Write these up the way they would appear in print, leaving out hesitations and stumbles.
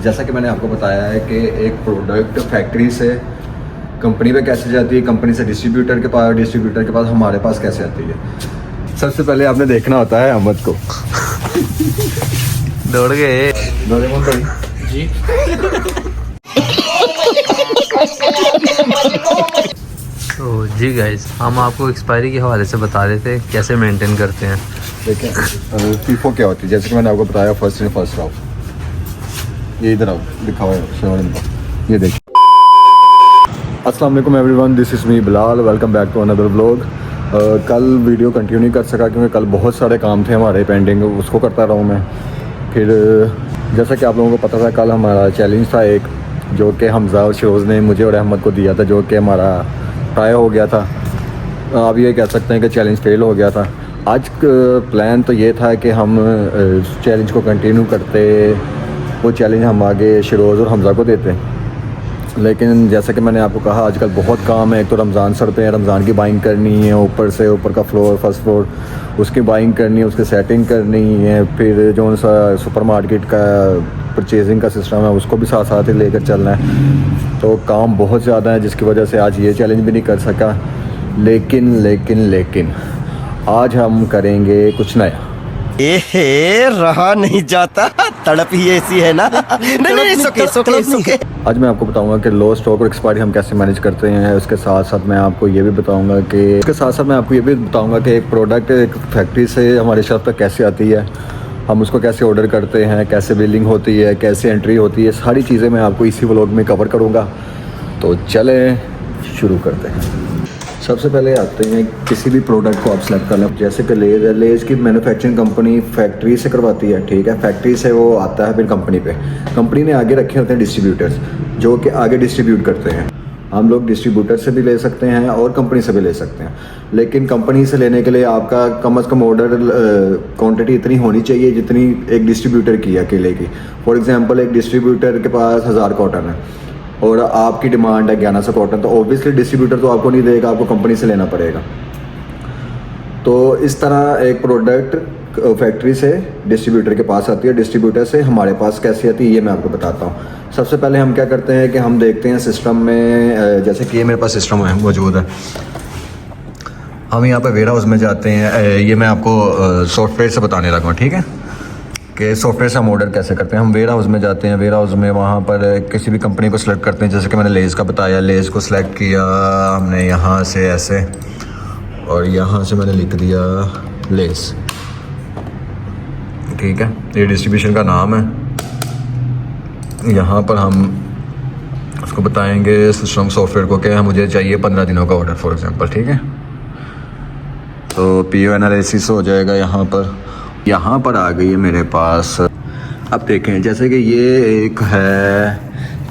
जैसा कि मैंने आपको बताया है कि एक प्रोडक्ट फैक्ट्री से कंपनी पे कैसे जाती है, कंपनी से डिस्ट्रीब्यूटर के पास हमारे पास कैसे आती है। सबसे पहले आपने देखना होता है अहमद को। दौड़ गए जी। तो जी गाइस, हम आपको एक्सपायरी के हवाले से बता रहे थे कैसे मेंटेन करते हैं। देखें फीफो क्या होती है, जैसे कि मैंने आपको बताया फर्स्ट इन फर्स्ट आउट। ये इधर आओ, लिखा हुआ है, ये देखिए। अस्सलाम वालेकुम everyone, this is me Bilal, welcome back to another vlog. कल वीडियो कंटिन्यू नहीं कर सका क्योंकि कल बहुत सारे काम थे हमारे पेंडिंग, उसको करता रहा हूँ मैं। फिर जैसा कि आप लोगों को पता था, कल हमारा चैलेंज था एक, जो कि हमज़ा और शरोज़ ने मुझे और अहमद को दिया था, जो कि हमारा ट्राई हो गया था। आप ये कह सकते हैं कि चैलेंज फेल हो गया था। आज प्लान तो ये था कि हम चैलेंज को कंटिन्यू करते, वो चैलेंज हम आगे शरोज़ और हमज़ा को देते। लेकिन जैसा कि मैंने आपको कहा, आजकल बहुत काम है। एक तो रमज़ान सर पे है, रमज़ान की बाइंग करनी है, ऊपर से ऊपर का फ्लोर, फर्स्ट फ्लोर, उसकी बाइंग करनी है, उसकी सेटिंग करनी है। फिर जो सा सुपर मार्केट का परचेजिंग का सिस्टम है, उसको भी साथ साथ ही लेकर चलना है। तो काम बहुत ज़्यादा है, जिसकी वजह से आज ये चैलेंज भी नहीं कर सका। लेकिन आज हम करेंगे कुछ नया। रहा नहीं जाता, तड़प ही ऐसी है ना। नहीं, सुके। आज मैं आपको बताऊंगा कि लो स्टॉक और एक्सपायरी हम कैसे मैनेज करते हैं। उसके साथ साथ मैं आपको ये भी बताऊंगा कि एक प्रोडक्ट एक फैक्ट्री से हमारे शेल्फ तक कैसे आती है, हम उसको कैसे ऑर्डर करते हैं, कैसे बिलिंग होती है, कैसे एंट्री होती है। सारी चीज़ें मैं आपको इसी व्लॉग में कवर करूँगा। तो चलें शुरू करते हैं। सबसे पहले आते हैं, किसी भी प्रोडक्ट को आप सेलेक्ट कर लें। जैसे कि लेज़ है, लेज़ की मैन्युफैक्चरिंग कंपनी फैक्ट्री से करवाती है, ठीक है। फैक्ट्री से वो आता है फिर कंपनी पे। कंपनी ने आगे रखे होते हैं डिस्ट्रीब्यूटर्स, जो कि आगे डिस्ट्रीब्यूट करते हैं। हम लोग डिस्ट्रीब्यूटर से भी ले सकते हैं और कंपनी से भी ले सकते हैं। लेकिन कंपनी से लेने के लिए आपका कम से कम ऑर्डर क्वांटिटी इतनी होनी चाहिए जितनी एक डिस्ट्रीब्यूटर की अकेले की। फॉर एग्जांपल, एक डिस्ट्रीब्यूटर के पास 1000 कॉटन है और आपकी डिमांड है 1100 कॉटन, तो ऑब्वियसली डिस्ट्रीब्यूटर तो आपको नहीं देगा, आपको कंपनी से लेना पड़ेगा। तो इस तरह एक प्रोडक्ट फैक्ट्री से डिस्ट्रीब्यूटर के पास आती है, डिस्ट्रीब्यूटर से हमारे पास कैसे आती है ये मैं आपको बताता हूँ। सबसे पहले हम क्या करते हैं कि हम देखते हैं सिस्टम में, जैसे कि मेरे पास सिस्टम है मौजूद है। हम यहाँ पर वेयर हाउस में जाते हैं। ये मैं आपको सॉफ्टवेयर से बताने लगा हूँ, ठीक है, कि सॉफ्टवेयर से हम ऑर्डर कैसे करते हैं। हम वेयर हाउस में जाते हैं, वेयर हाउस में वहाँ पर किसी भी कंपनी को सिलेक्ट करते हैं। जैसे कि मैंने लेज़ का बताया, लेज़ को सिलेक्ट किया हमने यहाँ से ऐसे, और यहाँ से मैंने लिख दिया लेज़, ठीक है। ये डिस्ट्रीब्यूशन का नाम है। यहाँ पर हम उसको बताएंगे सिस्टम सॉफ्टवेयर को कि मुझे चाहिए 15 दिनों का ऑर्डर फॉर एग्जांपल, ठीक है। तो पीओ एनालिसिस हो जाएगा। यहाँ पर आ गई है मेरे पास। अब देखें, जैसे कि ये एक है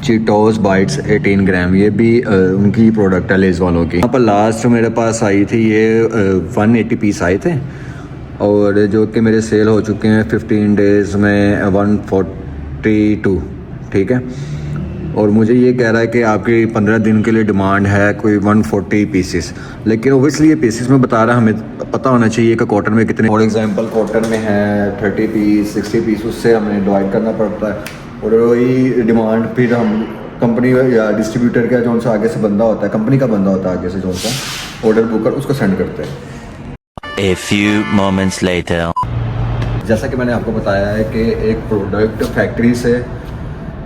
चीटोस बाइट्स 18 ग्राम, ये भी उनकी प्रोडक्ट है लेज़ वालों की। यहाँ पर लास्ट मेरे पास आई थी ये 180 पीस आए थे, और जो कि मेरे सेल हो चुके हैं 15 डेज़ में 142, ठीक है। और मुझे ये कह रहा है कि आपकी 15 दिन के लिए डिमांड है कोई 140 पीसेस। लेकिन ओबियसली ये पीसेस में बता रहा है, हमें पता होना चाहिए कि कॉटन में कितने। फॉर एग्जांपल कॉटन में है 30 पीस, 60 पीस, उससे हमें डिवाइड करना पड़ता है। और वही डिमांड फिर हम कंपनी या डिस्ट्रीब्यूटर का जो सा आगे से बंदा होता है, कंपनी का बंदा होता है आगे से जो सा ऑर्डर बुक कर उसको सेंड करते हैं। A few moments later. जैसा कि मैंने आपको बताया है कि एक प्रोडक्ट फैक्ट्री से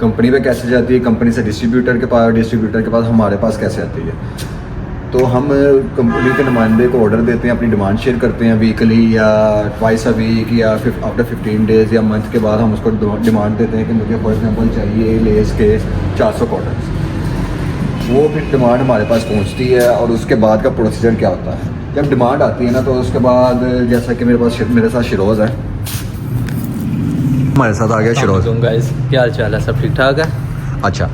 कंपनी पे कैसे जाती है, कंपनी से डिस्ट्रीब्यूटर के पास हमारे पास कैसे आती है। तो हम कंपनी के नुमाइंदे को ऑर्डर देते हैं, अपनी डिमांड शेयर करते हैं वीकली या ट्वाइस अ वीक या फिर आफ्टर 15 डेज़ या मंथ के बाद हम उसको डिमांड देते हैं कि मुझे फॉर एग्जांपल चाहिए लेज़ के 400 कॉटन। वो फिर डिमांड हमारे पास पहुंचती है, और उसके बाद का प्रोसीजर क्या होता है। जब डिमांड आती है ना, तो उसके बाद जैसा कि मेरे साथ शरोज़ है, हमारे साथ आ गया शरोज़। गाइस, क्या हाल चाल है? सब ठीक ठाक है? अच्छा,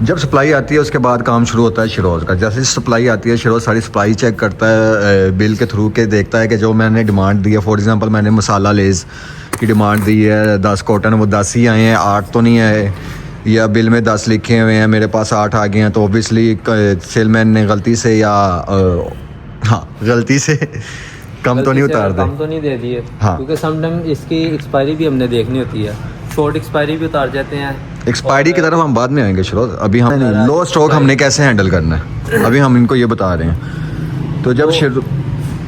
जब सप्लाई आती है उसके बाद काम शुरू होता है शरोज़ का। जैसे सप्लाई आती है, शरोज़ सारी सप्लाई चेक करता है, बिल के थ्रू के देखता है कि जो मैंने डिमांड दी है, फॉर एग्जांपल मैंने मसाला लेज़ की डिमांड दी है 10 कॉटन, वो 10 ही आए हैं, 8 तो नहीं आए, या बिल में 10 लिखे हुए हैं, मेरे पास 8 आ गए हैं। तो ओबियसली सेलमैन ने गलती से या गलती से कम तो नहीं उतार दे, कम तो नहीं दे दिए। हाँ, क्योंकि समटाइम इसकी एक्सपायरी भी हमने देखनी होती है, शॉर्ट एक्सपायरी भी उतार जाते हैं, एक्सपायरी की तरफ हम बाद में आएंगे शरोज, अभी हम लो स्टॉक हमने कैसे हैंडल करना है अभी हम इनको ये बता रहे हैं। तो जब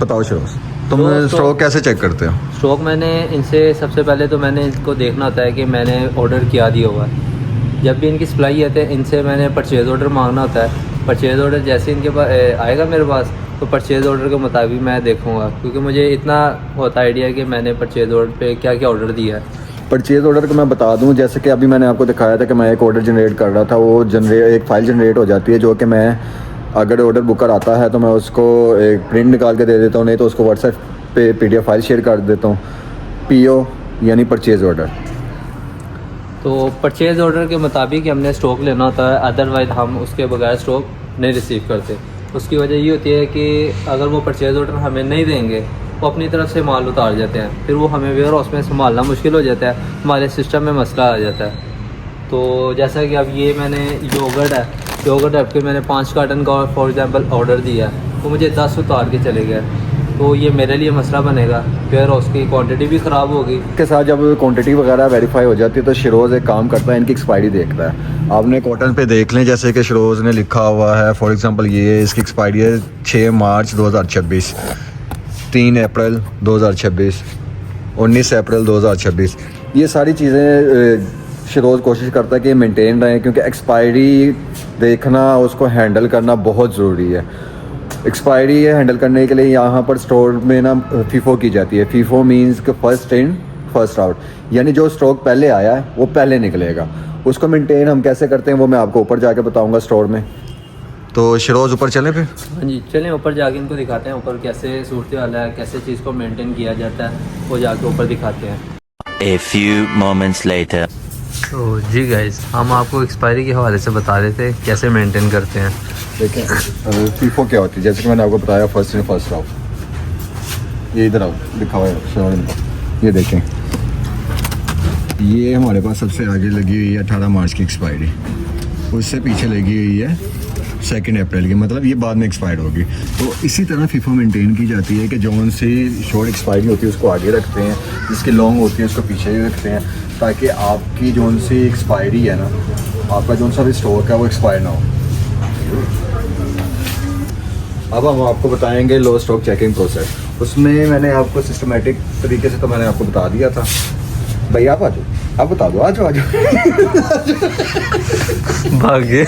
बताओ शरोज, तुम स्टॉक कैसे चेक करते हो? स्टॉक मैंने इनसे सबसे पहले तो मैंने इनको देखना होता है कि मैंने ऑर्डर क्या दिया हुआ है। जब भी इनकी सप्लाई आते हैं इनसे मैंने परचेज़ ऑर्डर मांगना होता है। परचेज़ ऑर्डर जैसे इनके पास आएगा मेरे पास तो परचेज़ ऑर्डर के मुताबिक मैं देखूँगा, क्योंकि मुझे इतना होता आइडिया है कि मैंने परचेज़ ऑर्डर पे क्या क्या ऑर्डर दिया है। परचेज़ ऑर्डर को मैं बता दूं, जैसे कि अभी मैंने आपको दिखाया था कि मैं एक ऑर्डर जनरेट कर रहा था, वो एक फ़ाइल जनरेट हो जाती है जो कि मैं अगर ऑर्डर बुकर आता है तो मैं उसको एक प्रिंट निकाल के दे देता हूँ, नहीं तो उसको व्हाट्सएप पे PDF फाइल शेयर कर देता हूँ। PO यानी परचेज़ ऑर्डर। तो परचेज़ ऑर्डर के मुताबिक ही हमने स्टॉक लेना होता है, अदरवाइज़ हम उसके बगैर स्टॉक नहीं रिसीव करते। उसकी वजह ये होती है कि अगर वो परचेज़ ऑर्डर हमें नहीं देंगे वो अपनी तरफ से माल उतार जाते हैं, फिर वो हमें वेयर हाउस में संभालना मुश्किल हो जाता है, हमारे सिस्टम में मसला आ जाता है। तो जैसा कि अब ये मैंने योगर्ट ऐप के मैंने 5 कार्टन का फॉर एग्जांपल ऑर्डर दिया, तो मुझे 10 उतार के चले गए, तो ये मेरे लिए मसला बनेगा, वेयर हाउस की क्वांटिटी भी ख़राब होगी। के साथ जब क्वांटिटी वगैरह वेरीफाई हो जाती है तो शिरोज़ एक काम करता है, इनकी एक्सपायरी देखता है। आपने कॉटन पे देख लें, जैसे कि शिरोज़ ने लिखा हुआ है फॉर एग्जांपल ये इसकी एक्सपायरी है 6 मार्च 2026, 3 अप्रैल 2026, 19 अप्रैल 2026। ये सारी चीज़ें शिरोज़ कोशिश करता है कि मेंटेन रहें, क्योंकि एक्सपायरी देखना उसको हैंडल करना बहुत ज़रूरी है। एक्सपायरी हैंडल करने के लिए यहाँ पर स्टोर में ना फीफो की जाती है। फीफो मींस कि फर्स्ट इन फर्स्ट आउट, यानी जो स्टॉक पहले आया है वो पहले निकलेगा। उसको मेंटेन हम कैसे करते हैं वो मैं आपको ऊपर जाके बताऊंगा स्टोर में। तो शिरोज़ ऊपर चलें फिर? हाँ जी चलें, ऊपर जाके इनको दिखाते हैं ऊपर कैसे सूरत हाल है, कैसे चीज़ को मेंटेन किया जाता है, वो जाके ऊपर दिखाते हैं। A few moments later. तो जी गाइस, हम आपको एक्सपायरी के हवाले से बता रहे थे कैसे मेंटेन करते हैं। देखें फीफो क्या होती है, जैसे कि मैंने आपको बताया फर्स्ट इन फर्स्ट आउट। ये इधर आओ, लिखा हुआ है, ये देखें, ये हमारे पास सबसे आगे लगी हुई है 18 मार्च की एक्सपायरी, उससे पीछे लगी हुई है 2 अप्रैल की, मतलब ये बाद में एक्सपायर होगी। तो इसी तरह फीफो मेंटेन की जाती है कि जौन सी शॉर्ट एक्सपायरी होती है उसको आगे रखते हैं, जिसकी लॉन्ग होती है उसको पीछे ही रखते हैं, ताकि आपकी जौन सी एक्सपायरी है ना, आपका जौन सा भी स्टॉक है वो एक्सपायर ना हो। अब हम आपको बताएंगे लो स्टॉक चेकिंग प्रोसेस। उसमें मैंने आपको सिस्टमेटिक तरीके से तो मैंने आपको बता दिया था। भाई आप आ जाओ, आप बता दो, आ जाओ भागे।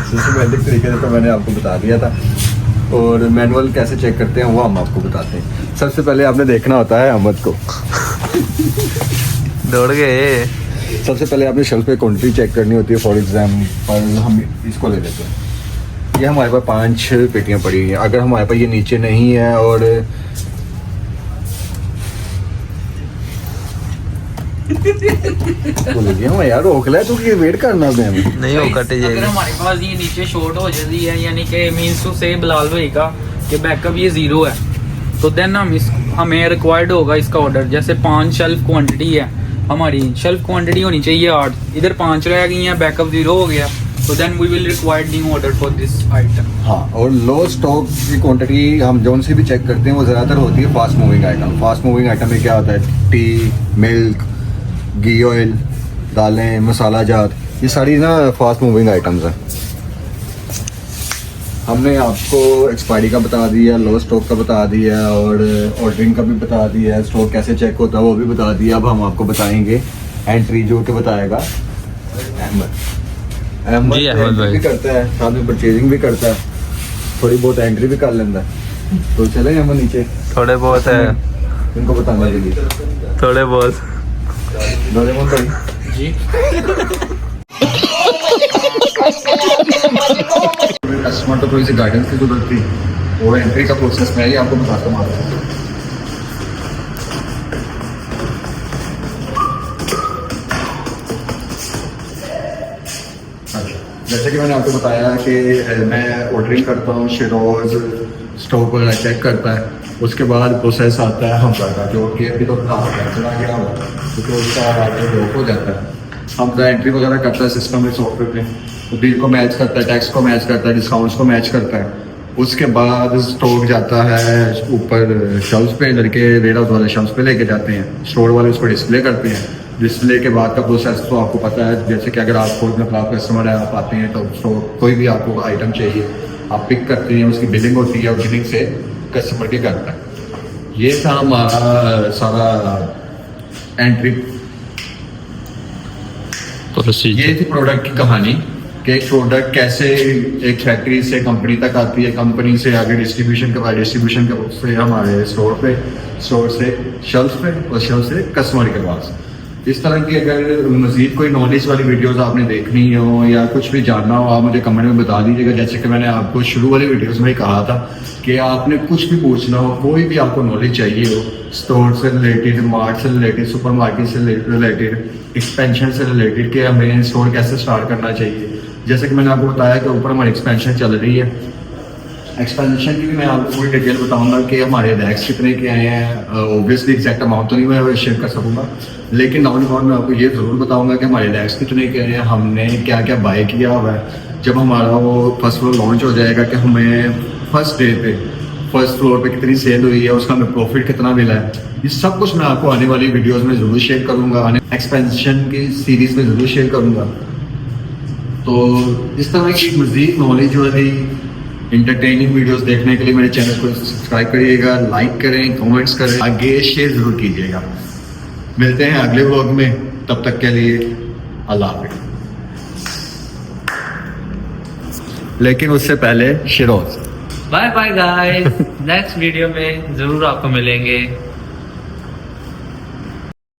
सिस्टमेटिक तरीके से तो मैंने आपको बता दिया था, और मैनुअल कैसे चेक करते हैं वो हम आपको बताते हैं। सबसे पहले आपने देखना होता है अहमद को। दौड़ गए। सबसे पहले आपने शेल्फ पे क्वांटिटी चेक करनी होती है। फॉर एग्जाम्पल हम इसको ले लेते हैं, ये हमारे पास 5 पेटियां पड़ी हैं। अगर हमारे पास ये नीचे नहीं है और हम यार रोक ले, तो ये वेट करना हमें नहीं हो कटे अगर जाएगी। हमारे पास ये नीचे शॉर्ट हो जाती है, यानी कि मीन्स टू से बिलाल भाई का कि बैकअप ये 0 है, तो देन हमें रिक्वायर्ड होगा इसका ऑर्डर। जैसे 5 शेल्फ क्वांटिटी है, हमारी शेल्फ क्वांटिटी होनी चाहिए 8, इधर 5 रह गई हैं, बैकअप 0 हो गया, तो then we will required new order for this item. हाँ, और लो स्टॉक की क्वांटिटी हम जोन से भी चेक करते हैं वो ज़्यादातर होती है fast moving item. Fast moving item में क्या होता है, टी, मिल्क, घी ऑयल, दालें, मसाला जात, ये सारी ना फास्ट मूविंग आइटम्स हैं। हमने आपको एक्सपायरी का बता दिया, लो स्टॉक का बता दिया, और ऑर्डरिंग का भी बता दिया, स्टॉक कैसे चेक होता है वो भी बता दिया। अब हम आपको बताएंगे एंट्री, जो कि बताएगा अहमद जी, अहमद भाई भी करता है, साथ में परचेजिंग भी करता है, थोड़ी बहुत एंट्री भी कर लेता है। तो चले हम नीचे, थोड़े बहुत है, इनको बताने के लिए थोड़े बहुत। डोरेमोन भाई जी कस्टमर को थोड़ी सी गाइडेंस की जरूरत थी, वो एंट्री का प्रोसेस मैं ही आपको बताता हूँ। जैसे कि मैंने आपको बताया कि मैं ऑर्डरिंग करता हूँ, शिरोज़ स्टॉक वगैरह चेक करता है, उसके बाद प्रोसेस आता है हमजा का, जो कि अभी तो चला गया हो क्योंकि उसका आगे लॉक हो जाता है। हमजा एंट्री वगैरह करता है सिस्टम में, सॉफ्टवेयर में, बिल को मैच करता है, टैक्स को मैच करता है, डिस्काउंट्स को मैच करता है। उसके बाद स्टॉक जाता है ऊपर शेल्फ पे, लड़के वेयर हाउस वाले शेल्फ पे लेके जाते हैं, स्टोर वाले उसको डिस्प्ले करते हैं। डिस्प्ले के बाद का प्रोसेस तो आपको पता है, जैसे कि अगर आप कोई मतलब कस्टमर है, आप आते हैं तो उसको कोई भी आपको आइटम चाहिए, आप पिक करते हैं, उसकी बिलिंग होती है और बिलिंग से कस्टमर के घर तक। ये था हमारा सारा एंट्री। ये थी प्रोडक्ट की कहानी कि एक प्रोडक्ट कैसे एक फैक्ट्री से कंपनी तक आती है, कंपनी से आगे डिस्ट्रीब्यूशन के बाद डिस्ट्रीब्यूशन के से हमारे स्टोर पे, स्टोर से शेल्फ पे और शेल्फ से कस्टमर के पास। इस तरह की अगर मज़ीद कोई नॉलेज वाली वीडियोस आपने देखनी हो या कुछ भी जानना हो, आप मुझे कमेंट में बता दीजिएगा। जैसे कि मैंने आपको शुरू वाली वीडियोस में कहा था कि आपने कुछ भी पूछना हो, कोई भी आपको नॉलेज चाहिए हो, स्टोर से रिलेटेड, मार्ट से रिलेटेड, सुपर मार्केट से रिलेटेड, एक्सपेंशन से रिलेटेड, कि हमें स्टोर कैसे स्टार्ट करना चाहिए। जैसे कि मैंने आपको बताया कि ऊपर हमारी एक्सपेंशन चल रही है, एक्सपेंशन की भी मैं आपको पूरी डिटेल बताऊंगा कि हमारे रैक्स कितने के आए हैं। ऑब्वियसली एग्जैक्ट अमाउंट तो नहीं मैं शेयर कर सकूंगा, लेकिन नाउन फॉर्म में आपको ये ज़रूर बताऊंगा कि हमारे रैक्स कितने के आए हैं, हमने क्या क्या बाय किया हुआ है। जब हमारा वो फर्स्ट फ्लोर लॉन्च हो जाएगा कि हमें फर्स्ट डे पे फर्स्ट फ्लोर पे कितनी सेल हुई है, उसका हमें प्रॉफिट कितना मिला है, ये सब कुछ मैं आपको आने वाली वीडियोज़ में ज़रूर शेयर करूँगा, एक्सपेंशन की सीरीज़ में ज़रूर शेयर करूँगा। तो इस तरह की मज़ीद नॉलेज वाली इंटरटेनिंग वीडियोस देखने के लिए मेरे चैनल को सब्सक्राइब करिएगा, लाइक करें, कमेंट्स करें, आगे शेयर ज़रूर कीजिएगा। मिलते हैं अगले व्लॉग में, तब तक के लिए अल्लाह हाफ़िज़। लेकिन उससे पहले शिरोज bye bye guys, next video में ज़रूर आपको मिलेंगे।